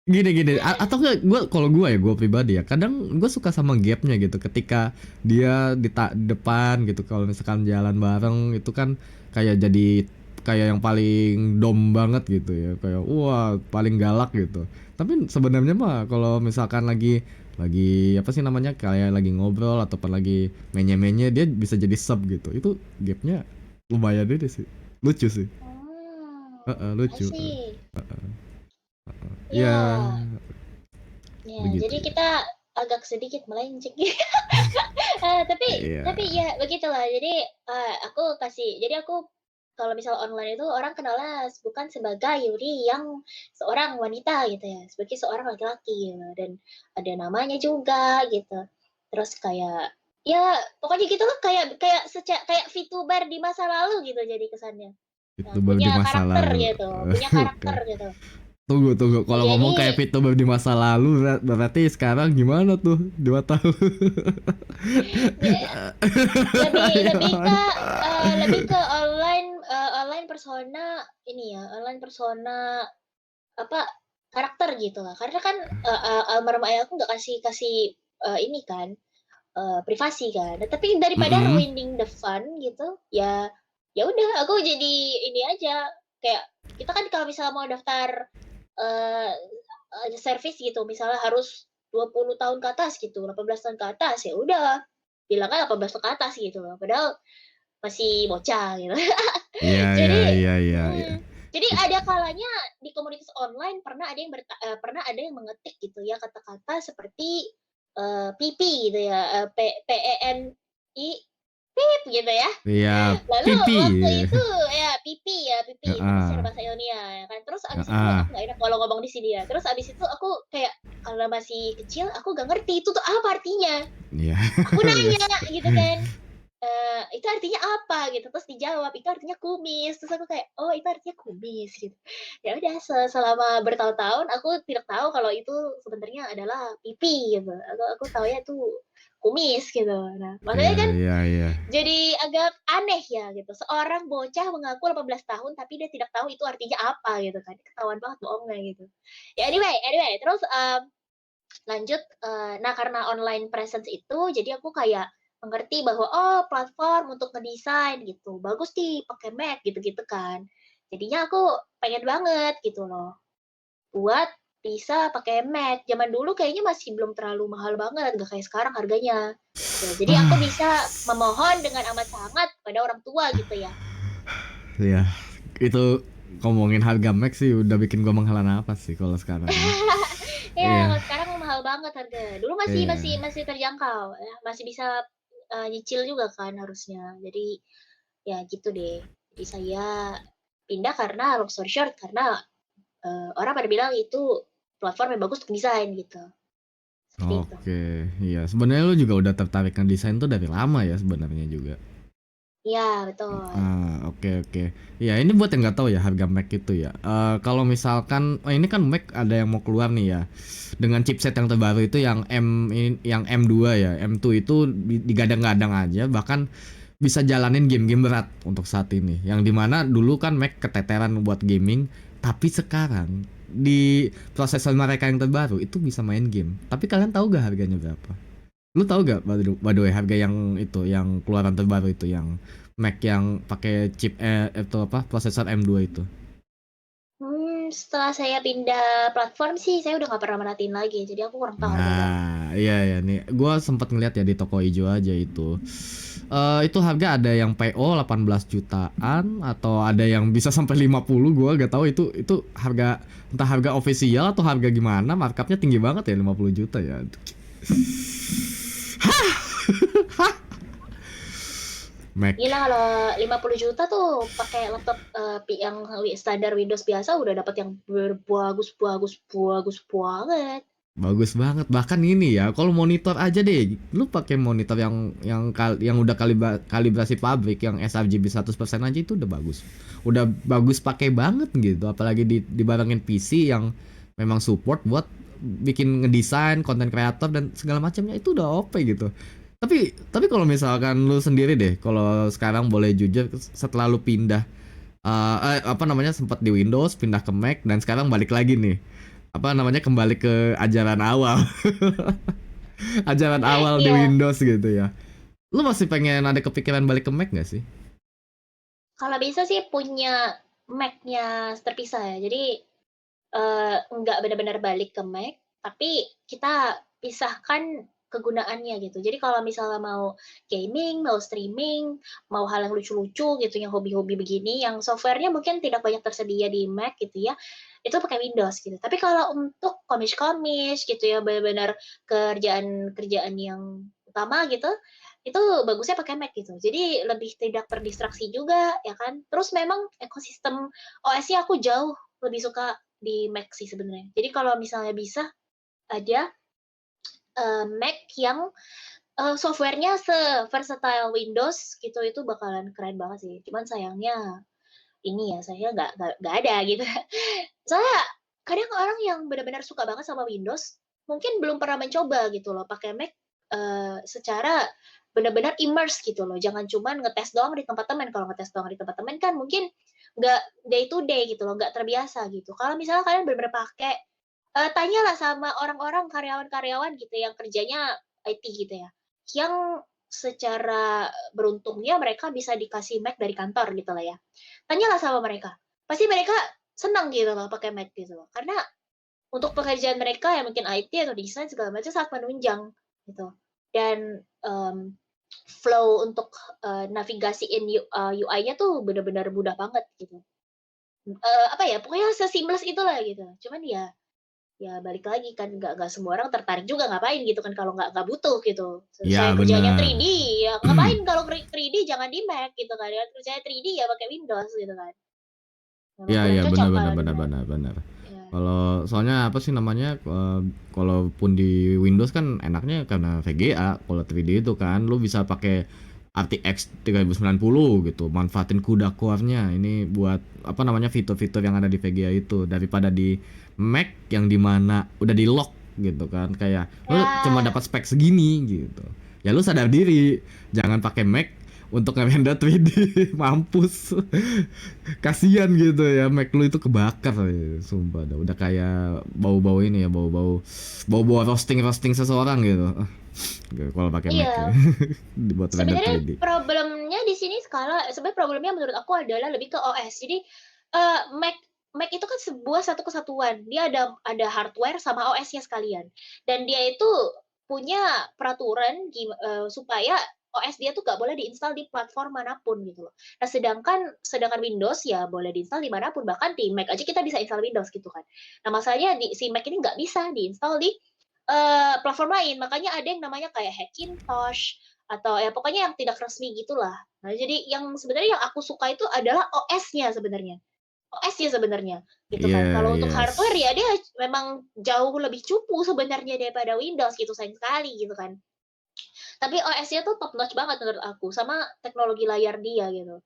gini atau enggak kalau gue ya gue pribadi ya kadang gue suka sama gapnya gitu ketika dia di depan gitu kalau misalkan jalan bareng itu kan kayak jadi kayak yang paling dom banget gitu ya kayak wah paling galak gitu tapi sebenarnya mah kalau misalkan lagi apa sih namanya kayak lagi ngobrol ataupun lagi menye-menye dia bisa jadi sub gitu itu gapnya lumayan deh sih lucu sih. I Lucu. see. Ya Ya, ya, begitu jadi ya. kita agak sedikit melenceng. Tapi Iya. ya begitulah. Jadi, jadi aku kalau misal online itu orang kenalnya bukan sebagai Yuri yang seorang wanita gitu ya, sebagai seorang laki-laki gitu, dan ada namanya juga gitu. Terus kayak, ya pokoknya gitulah kayak kayak kayak VTuber di masa lalu gitu jadi kesannya. Nah, VTuber di punya masa karakter lalu. gitu, punya Oke. karakter gitu. Tunggu. Ya Kalau ngomong jadi kayak VTuber di masa lalu, berarti sekarang gimana tuh? 2 tahun. ya lebih lebih Ya. ke, lebih ke online persona ini ya, online persona, apa, karakter gitu lah. Karena kan, almarhum ayahku nggak kasih kasih, ini kan, privasi kan. Nah, tapi daripada Mm-mm. ruining the fun gitu, ya ya udah aku jadi ini aja, kayak kita kan kalau misalnya mau daftar, eee servis gitu, misalnya harus 20 tahun ke atas gitu, 18 tahun ke atas, ya udah bilangnya 18 tahun ke atas gitu loh, padahal masih bocah gitu. Iya, iya, Jadi iya, iya, iya. mhm, jadi It- ada kalanya di komunitas online pernah ada yang mengetik gitu ya kata-kata seperti, pipi gitu ya, PENI, pip gitu ya. Iya, Lalu pipi. waktu itu ya pipi tapi secara Heeh. bahasa ilmiah ya kan. Terus abis itu Heeh. aku nggak enak kalau ngomong di sini ya. Terus abis itu aku kayak karena masih kecil aku nggak ngerti itu tuh apa artinya. Iya. Aku nanya gitu kan, "Itu artinya apa?" Gitu, terus dijawab, "Itu artinya kumis." Terus aku kayak, "Oh itu artinya kumis," gitu. Ya udah selama bertahun-tahun aku tidak tahu kalau itu sebenarnya adalah pipi gitu. Aku taunya itu kumis gitu. Nah, Iya, makanya kan iya, iya. jadi agak aneh ya gitu, seorang bocah mengaku 18 tahun tapi dia tidak tahu itu artinya apa gitu kan, ketahuan banget bohongnya gitu. Ya anyway terus, lanjut, nah karena online presence itu jadi aku kayak mengerti bahwa, oh platform untuk ngedesain gitu, bagus nih pakai Mac gitu-gitu kan. Jadinya aku pengen banget gitu loh, buat bisa pakai Mac. Zaman dulu kayaknya masih belum terlalu mahal banget, nggak kayak sekarang harganya. Ya, jadi aku Ah, bisa memohon dengan amat sangat kepada orang tua gitu ya. ya. Itu ngomongin harga Max sih udah bikin gua menghela napas sih kalau sekarang ya. Ya, Iya, kalau sekarang mahal banget harganya. Dulu masih masih iya. masih terjangkau ya, masih bisa, nyicil juga kan harusnya. Jadi, ya gitu deh. Jadi saya pindah karena long story short karena, orang pada bilang itu platform yang bagus untuk desain gitu, seperti itu. Oke, iya. Sebenarnya lu juga udah tertarik ke desain tuh dari lama ya sebenarnya juga. Iya betul. Oke. Ya ini buat yang nggak tahu ya harga Mac itu ya. Kalau misalkan, ini kan Mac ada yang mau keluar nih ya, dengan chipset yang terbaru itu yang M2 ya, M2 itu digadang-gadang aja, bahkan bisa jalanin game-game berat untuk saat ini. Yang dimana dulu kan Mac keteteran buat gaming, tapi sekarang di prosesor mereka yang terbaru itu bisa main game. Tapi kalian tahu gak harganya berapa? Lu tahu gak by the way harga yang itu yang keluaran terbaru itu yang Mac yang pakai chip itu apa prosesor M2 itu? Setelah saya pindah platform sih saya udah nggak pernah merhatiin lagi, jadi aku kurang tahu harga Nah, berapa. iya nih. Gua sempat ngeliat ya di toko hijau aja itu. Itu harga ada yang PO 18 jutaan atau ada yang bisa sampai 50, gua gak tahu itu harga, entah harga official atau harga gimana, markupnya tinggi banget ya 50 juta ya. Mac. Gila kalau 50 juta tuh pakai laptop yang standar Windows biasa udah dapat yang bagus banget. Bagus banget. Bahkan ini ya, kalau monitor aja deh, lu pakai monitor yang udah kalibrasi pabrik yang sRGB 100% aja itu udah bagus. Udah bagus pakai banget gitu, apalagi dibarengin PC yang memang support buat bikin ngedesain, konten kreator dan segala macamnya, itu udah OP gitu. Tapi kalau misalkan lu sendiri deh, kalau sekarang boleh jujur, setelah lu pindah apa namanya, sempat di Windows pindah ke Mac dan sekarang balik lagi nih, apa namanya, kembali ke ajaran awal. Ajaran awal di Iya, Windows gitu ya. Lu masih pengen, ada kepikiran balik ke Mac gak sih? kalau bisa sih punya Mac-nya terpisah ya. Jadi nggak benar-benar balik ke Mac, tapi kita pisahkan kegunaannya gitu. Jadi kalau misalnya mau gaming, mau streaming, mau hal yang lucu-lucu gitu, yang hobi-hobi begini, yang software-nya mungkin tidak banyak tersedia di Mac gitu ya, itu pakai Windows gitu. Tapi kalau untuk komis-komis gitu ya, benar-benar kerjaan-kerjaan yang utama gitu, itu bagusnya pakai Mac gitu. Jadi lebih tidak terdistraksi juga ya kan. Terus memang ekosistem OS-nya aku jauh lebih suka di Mac sih sebenarnya. Jadi kalau misalnya bisa ada, Mac yang, software-nya se-versatile Windows gitu, itu bakalan keren banget sih. Cuman sayangnya ini ya, sayangnya nggak ada gitu. Soalnya kadang orang yang benar-benar suka banget sama Windows, mungkin belum pernah mencoba gitu loh pakai Mac, secara benar-benar immerse gitu loh. Jangan cuman ngetes doang di tempat temen, kalau ngetes doang di tempat temen kan mungkin nggak day to day gitu loh, nggak terbiasa gitu. Kalau misalnya kalian bener-bener pakai, tanyalah sama orang-orang, karyawan-karyawan gitu yang kerjanya IT gitu ya, yang secara beruntungnya mereka bisa dikasih Mac dari kantor gitu lah ya. Tanyalah sama mereka, pasti mereka senang gitu loh pakai Mac gitu loh. Karena untuk pekerjaan mereka yang mungkin IT atau desain segala macam sangat menunjang gitu. Dan, flow untuk, navigasiin UI-nya tuh bener-bener mudah banget gitu. Apa ya, pokoknya se-seamless itulah gitu. Cuman ya balik lagi kan nggak semua orang tertarik juga ngapain gitu kan kalau nggak butuh gitu. Iya Saya kerjanya bener. 3D, ya ngapain kalau 3D jangan di Mac gitu kan ya, kerjanya 3D ya pakai Windows gitu kan. Memang Iya kurang iya, cocok benar benar kalau di benar Mac. benar benar. Ya. Kalau soalnya apa sih namanya, kalaupun di Windows kan enaknya karena VGA, kalau 3D itu kan lu bisa pakai RTX 3090 gitu, manfaatin CUDA core-nya ini buat apa namanya, fitur-fitur yang ada di VGA itu, daripada di Mac yang dimana udah di lock gitu kan, kayak lu cuma Ya. dapat spek segini gitu. Ya lu sadar diri, jangan pakai Mac untuk ngerender 3D. Mampus. Kasian gitu ya, Mac lu itu kebakar ya, sumpah dah. Udah kayak bau-bau ini ya, bau-bau roasting seseorang gitu. Kalau pakai Mac ya. Iya. Dibuat render Sebenarnya 3D. problemnya di sini sebenarnya problemnya menurut aku adalah lebih ke OS. Jadi, Mac Mac itu kan satu kesatuan. Dia ada hardware sama OS-nya sekalian. Dan dia itu punya peraturan supaya OS dia tuh nggak boleh diinstal di platform manapun gitu loh. Nah, sedangkan Windows ya boleh diinstal di manapun, bahkan di Mac aja kita bisa install Windows gitu kan. Nah, masalahnya si Mac ini nggak bisa diinstal di, platform lain. Makanya ada yang namanya kayak Hackintosh, atau ya pokoknya yang tidak resmi gitulah. Nah, jadi yang sebenarnya yang aku suka itu adalah OS-nya sebenarnya. OS-nya sebenarnya, gitu Iya, kan. Kalau untuk yes. hardware ya dia memang jauh lebih cupu sebenarnya daripada Windows gitu, sayang sekali gitu kan. Tapi OS-nya tuh top notch banget menurut aku, sama teknologi layar dia gitu.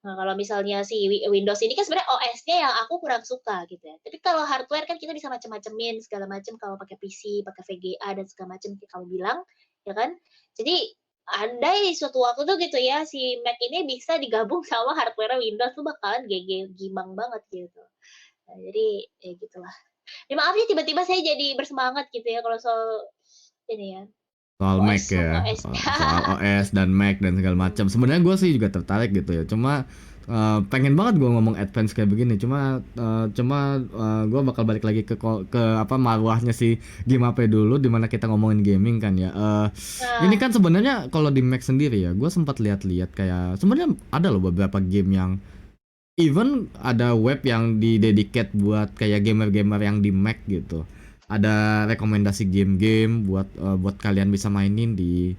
Nah, kalau misalnya si Windows ini kan sebenarnya OS-nya yang aku kurang suka gitu ya. Tapi kalau hardware kan kita bisa macam-macamin segala macam kalau pakai PC, pakai VGA dan segala macam kayak kamu bilang, ya kan. Jadi andai suatu waktu tuh gitu ya, si Mac ini bisa digabung sama hardware Windows tuh bakalan GG gimang banget gitu. Nah, jadi ya gitulah. Ya maaf ya tiba-tiba saya jadi bersemangat gitu ya kalau soal ini ya, Soal Mac OS ya, OS. soal OS dan Mac dan segala macam. Sebenarnya gue sih juga tertarik gitu ya. Cuma pengen banget gue ngomong advance kayak begini, gue bakal balik lagi ke apa marwahnya si game apa dulu, dimana kita ngomongin gaming kan ya. Ini Nah, kan sebenarnya kalau di Mac sendiri ya, gue sempat lihat-lihat kayak sebenarnya ada loh beberapa game yang even ada web yang didedicate buat kayak gamer-gamer yang di Mac gitu. Ada rekomendasi game-game buat kalian bisa mainin di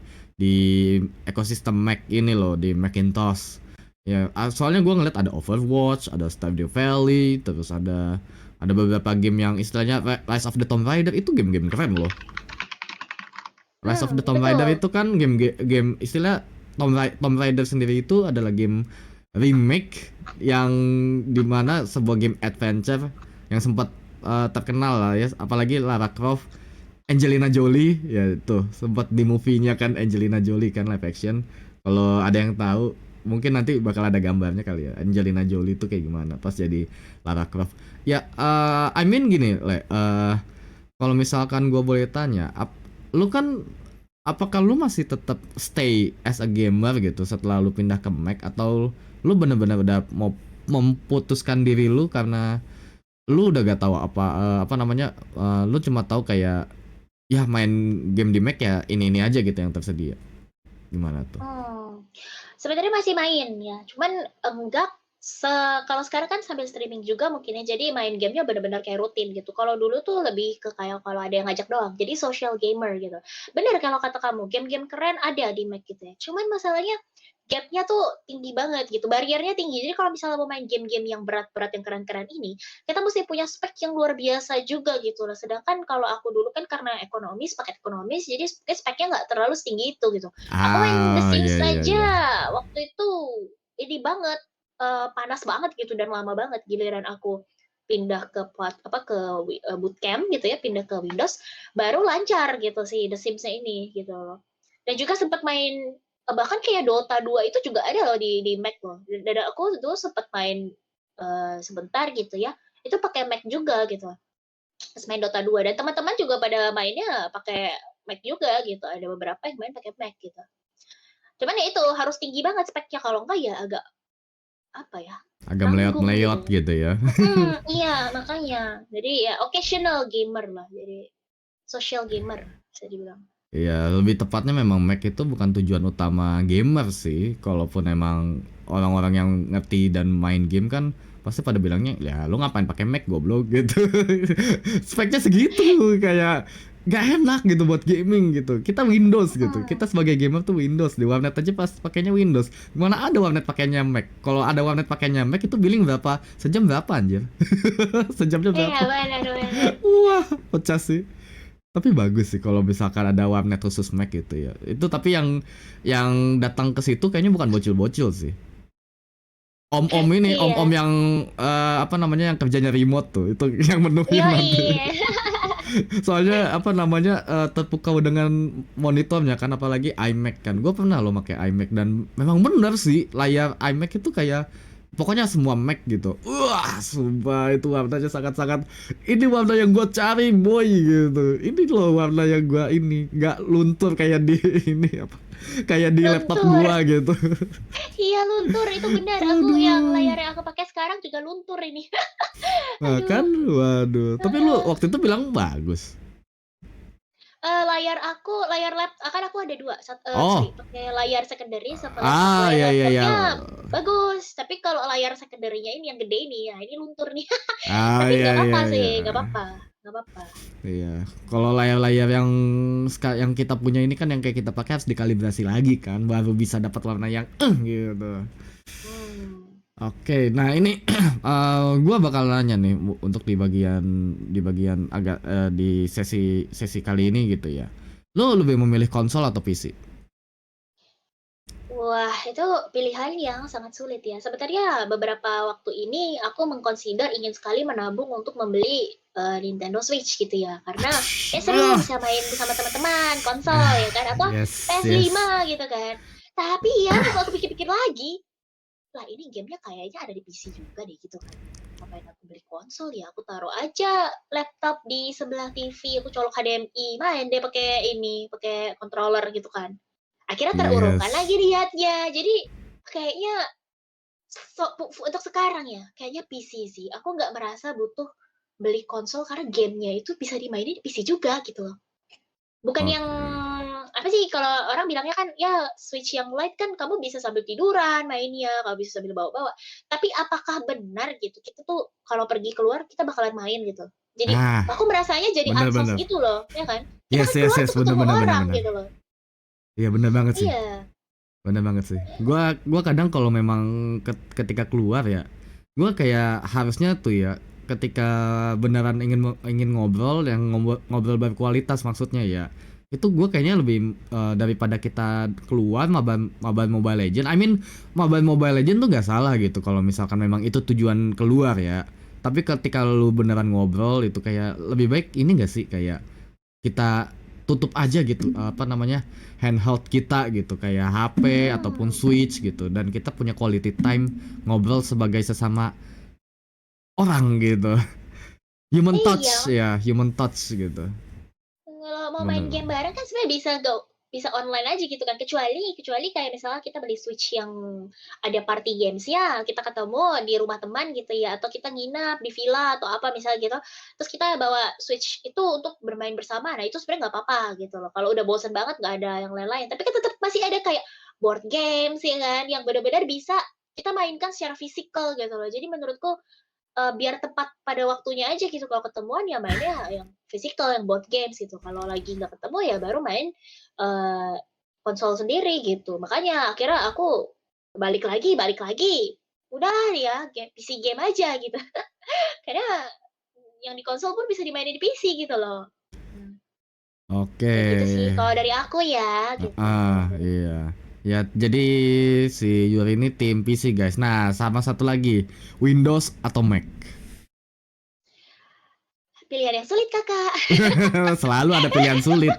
ekosistem Mac ini loh, di Macintosh. Ya, soalnya gue ngeliat ada Overwatch, ada Stardew Valley, terus ada beberapa game yang istilahnya Rise of the Tomb Raider, itu game-game keren loh. Rise of the Tomb Raider betul. itu kan game istilah Tomb Raider sendiri itu adalah game remake yang dimana sebuah game adventure yang sempat terkenal lah ya, apalagi Lara Croft, Angelina Jolie ya, tuh sempat di movie-nya kan Angelina Jolie kan live action. Kalau ada yang tahu mungkin nanti bakal ada gambarnya kali ya, Angelina Jolie itu kayak gimana pas jadi Lara Croft. Ya, I mean gini, kalau misalkan gue boleh tanya, lu kan apakah lu masih tetap stay as a gamer gitu setelah lu pindah ke Mac, atau lu bener-bener udah mau memutuskan diri lu karena lu udah gak tahu apa namanya, lu cuma tahu kayak ya main game di Mac ya ini aja gitu yang tersedia, gimana tuh? Hmm, sebenarnya masih main ya, cuman enggak kalau sekarang kan sambil streaming juga mungkin ya, jadi main gamenya benar-benar kayak rutin gitu. Kalau dulu tuh lebih ke kayak kalau ada yang ngajak doang, jadi social gamer gitu. Bener kalau kata kamu, game-game keren ada di Mac gitu ya. Cuman masalahnya gapnya tuh tinggi banget gitu, bariernya tinggi. Jadi kalau misalnya mau main game-game yang berat-berat, yang keren-keren ini, kita mesti punya spek yang luar biasa juga gitu loh. Sedangkan kalau aku dulu kan karena ekonomis, paket ekonomis, jadi speknya nggak terlalu setinggi itu gitu. Aku main The Ah, Sims iya iya aja iya. waktu itu ini banget, panas banget gitu dan lama banget. Giliran aku pindah ke bootcamp gitu ya, pindah ke Windows, baru lancar gitu si The Sims-nya ini gitu loh. Dan juga sempat main, bahkan kayak Dota 2 itu juga ada loh di Mac loh. Dan aku dulu sempat main, sebentar gitu ya, itu pakai Mac juga gitu. Pas main Dota 2 dan teman-teman juga pada mainnya pakai Mac juga gitu, ada beberapa yang main pakai Mac gitu. Cuman ya itu harus tinggi banget speknya, kalau enggak ya agak apa ya, Agak nanggung meleot-meleot gitu. gitu ya. Iya makanya. Jadi ya occasional gamer lah, jadi social gamer bisa dibilang. Iya, lebih tepatnya memang Mac itu bukan tujuan utama gamer sih. Kalaupun emang orang-orang yang ngerti dan main game kan pasti pada bilangnya, ya lu ngapain pakai Mac goblok gitu. Speknya segitu, kayak gak enak gitu buat gaming gitu. Kita Windows gitu. Mhm. Kita sebagai gamer tuh Windows. Di warnet aja pas pakainya Windows. Gimana ada warnet pakainya Mac? Kalau ada warnet pakainya Mac itu billing berapa? Sejam berapa anjir? Sejamnya Iya berapa? benar benar. Wah, pecah sih. Tapi bagus sih kalau misalkan ada warnet khusus Mac gitu ya. Itu tapi yang datang ke situ kayaknya bukan bocil-bocil sih. Om-om ini, om-om Iya. yang apa namanya, yang kerjanya remote tuh. Itu yang menuhin nanti. Yoi. Soalnya apa namanya, terpukau dengan monitornya kan, apalagi iMac kan. Gue pernah lo pakai iMac dan memang bener sih layar iMac itu kayak pokoknya semua Mac gitu. Wah, sumpah itu warnanya sangat-sangat, ini warna yang gue cari boy gitu. Ini loh warna yang gue ini nggak luntur kayak di ini apa, kayak di laptop Luntur. gua gitu. Iya luntur, itu benar. Aku yang Aduh. layar yang aku pakai sekarang juga luntur ini. Nah kan, Aduh. waduh. Tapi lu Heeh. waktu itu bilang bagus. Layar aku, layar kan aku ada 2, sorry, Oh, pakai layar secondary sama layar ya ya ya. laptopnya bagus, tapi kalau layar secondary-nya ini yang gede ini, ya ini luntur nih. Ah, Tapi ya nggak apa-apa ya sih, ya. nggak apa-apa nggak apa-apa. Iya. Kalau layar-layar yang kita punya ini kan yang kayak kita pakai harus dikalibrasi lagi kan, baru bisa dapat warna yang gitu. Mmm. Oke, nah ini gua bakal nanya nih untuk di bagian agak di sesi kali ini gitu ya. Lo lebih memilih konsol atau PC? Wah, itu pilihan yang sangat sulit ya. Sebenarnya beberapa waktu ini aku meng-consider ingin sekali menabung untuk membeli, Nintendo Switch gitu ya, karena ya seru Ah, bisa main bersama teman-teman, konsol ya kan, atau yes, yes. PS5 gitu kan. Tapi ya kalau aku pikir-pikir lagi, lah ini gamenya kayaknya ada di PC juga deh gitu kan. Ngapain aku beli konsol ya, aku taruh aja laptop di sebelah TV, aku colok HDMI, main deh pakai ini, pakai controller gitu kan. Akhirnya terurungkan lagi Yes. niatnya. Jadi kayaknya Untuk sekarang ya, kayaknya PC sih. Aku nggak merasa butuh beli konsol karena game-nya itu bisa dimainin di PC juga gitu loh. Bukan yang Oke. apa sih kalau orang bilangnya kan, ya Switch yang Lite kan kamu bisa sambil tiduran mainnya, kamu bisa sambil bawa-bawa. Tapi apakah benar gitu, kita tuh kalau pergi keluar kita bakalan main gitu. Jadi Ah, aku merasanya jadi bener ansos bener. gitu loh, ya kan? Kita Yes kan yes keluar yes, tuh bener ketemu bener bener orang bener. gitu loh. Iya bener banget sih. Iya, Bener banget sih. Gua kadang kalau memang ketika keluar ya, gua kayak harusnya tuh ya ketika beneran ingin ngobrol yang ngobrol berkualitas maksudnya ya. Itu gua kayaknya lebih daripada kita keluar maban maban Mobile Legend. I mean maban Mobile Legend tuh nggak salah gitu kalau misalkan memang itu tujuan keluar ya. Tapi ketika lu beneran ngobrol itu kayak lebih baik ini gak sih kayak kita tutup aja gitu apa namanya handheld kita gitu kayak HP ataupun mmm, Switch gitu dan kita punya quality time ngobrol sebagai sesama orang gitu. Human touch iya. ya, human touch gitu. Kalau mau main Bener. game bareng kan sebenarnya bisa online aja gitu kan, kecuali kecuali kayak misalnya kita beli Switch yang ada party games ya, kita ketemu di rumah teman gitu ya, atau kita nginap di villa atau apa misalnya gitu, terus kita bawa Switch itu untuk bermain bersama, nah itu sebenarnya nggak apa-apa gitu loh, kalau udah bosen banget nggak ada yang lain-lain. Tapi kan tetap masih ada kayak board games ya kan, yang benar-benar bisa kita mainkan secara fisikal gitu loh. Jadi menurutku biar tepat pada waktunya aja gitu, kalau ketemuan ya mainnya yang physical, yang board games gitu, kalau lagi nggak ketemu ya baru main, eee, konsol sendiri gitu. Makanya akhirnya aku balik lagi, udah ya PC game aja gitu. Karena yang di konsol pun bisa dimainin di PC gitu loh. Mmm, Oke. kayak gitu sih kalau dari aku ya, gitu. Ah, iya. Ya, jadi si Yuri ini tim PC guys. Nah, sama satu lagi, Windows atau Mac? Pilihan yang sulit Kakak. Selalu ada pilihan sulit.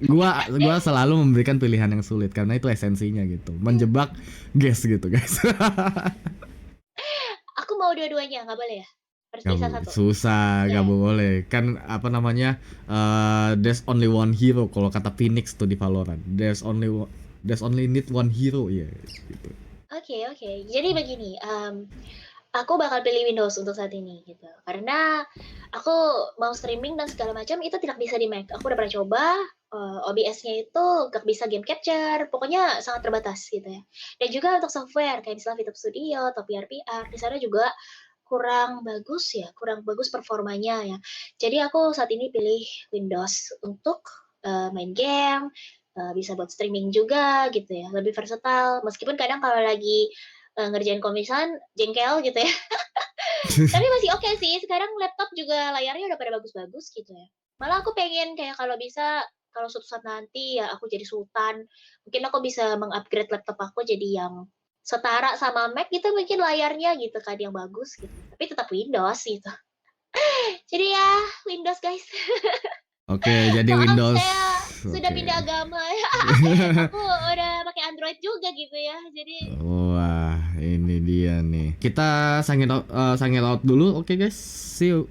Gua selalu memberikan pilihan yang sulit karena itu esensinya gitu. Menjebak guess gitu, guys. Aku mau dua-duanya, nggak boleh ya? Harus pilih salah satu? Susah, Nggak gak ya? boleh. Kan apa namanya? There's only one hero kalau kata Phoenix tuh di Valorant. There's only need one hero ya gitu. Oke oke. Jadi begini, aku bakal pilih Windows untuk saat ini gitu, karena aku mau streaming dan segala macam itu tidak bisa di Mac. Aku udah pernah coba, OBS-nya itu nggak bisa game capture, pokoknya sangat terbatas gitu ya. Dan juga untuk software kayak misalnya VTube Studio atau VR di sana juga kurang bagus performanya ya. Jadi aku saat ini pilih Windows untuk, main game, bisa buat streaming juga gitu ya, lebih versatile. Meskipun kadang kalau lagi, ngerjain komisan jengkel gitu ya, tapi masih oke sih, sekarang laptop juga layarnya udah pada bagus-bagus gitu ya. Malah aku pengen kayak kalau bisa, kalau suatu saat nanti ya aku jadi sultan, mungkin aku bisa meng-upgrade laptop aku jadi yang setara sama Mac gitu mungkin layarnya gitu kan, yang bagus gitu, tapi tetap Windows gitu. Jadi ya Windows guys. Oke, jadi Maaf Windows. saya sudah Oke. pindah agama ya, aku udah pakai Android juga gitu ya, jadi Wah, ini dia nih. Kita sign it out dulu. Oke, guys. See you.